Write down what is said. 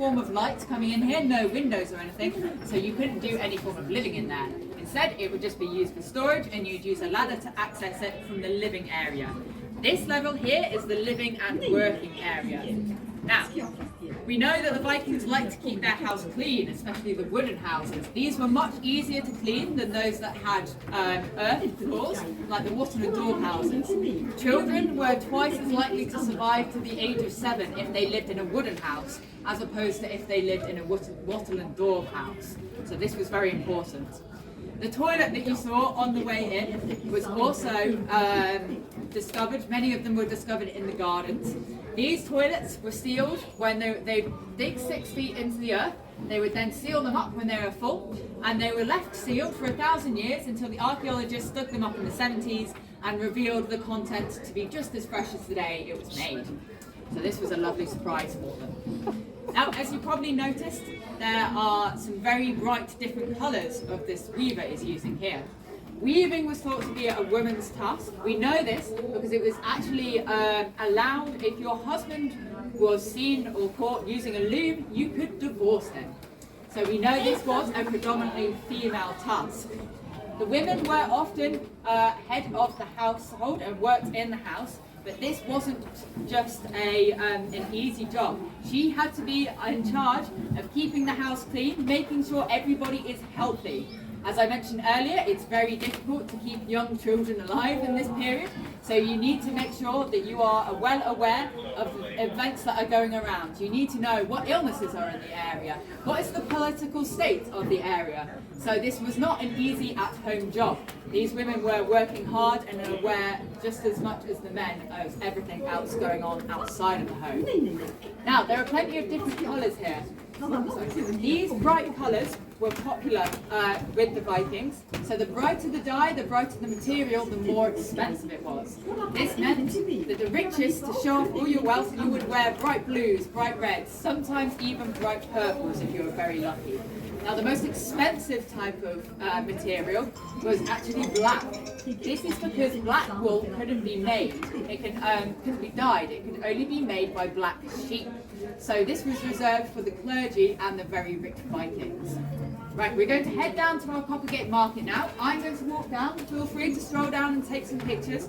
form of light coming in here, no windows or anything, so you couldn't do any form of living in there. Instead, it would just be used for storage, and you'd use a ladder to access it from the living area. This level here is the living and working area. Now, We know that the Vikings liked to keep their house clean, especially the wooden houses. These were much easier to clean than those that had earth floors, like the wattle and daub houses. Children were twice as likely to survive to the age of 7 if they lived in a wooden house, as opposed to if they lived in a wattle and daub house. So this was very important. The toilet that you saw on the way in was also discovered. Many of them were discovered in the gardens. These toilets were sealed when they dig 6 feet into the earth. They would then seal them up when they were full, and they were left sealed for 1,000 years until the archaeologists dug them up in the 70s and revealed the contents to be just as fresh as the day it was made. So this was a lovely surprise for them. Now, as you probably noticed, there are some very bright different colours of this weaver is using here. Weaving was thought to be a woman's task. We know this because it was actually allowed if your husband was seen or caught using a loom, you could divorce him. So we know this was a predominantly female task. The women were often head of the household and worked in the house, but this wasn't just an easy job. She had to be in charge of keeping the house clean, making sure everybody is healthy. As I mentioned earlier, it's very difficult to keep young children alive in this period, so you need to make sure that you are well aware of events that are going around. You need to know what illnesses are in the area, what is the political state of the area. So this was not an easy at-home job. These women were working hard and aware just as much as the men of everything else going on outside of the home. Now, there are plenty of different colours here. These bright colours were popular with the Vikings. So the brighter the dye, the brighter the material, the more expensive it was. This meant that the richest, to show off all your wealth, you would wear bright blues, bright reds, sometimes even bright purples if you were very lucky. Now, the most expensive type of material was actually black. This is because black wool couldn't be made. It couldn't be dyed. It could only be made by black sheep. So this was reserved for the clergy and the very rich Vikings. Right, we're going to head down to our Coppergate Market now. I'm going to walk down. Feel free to stroll down and take some pictures.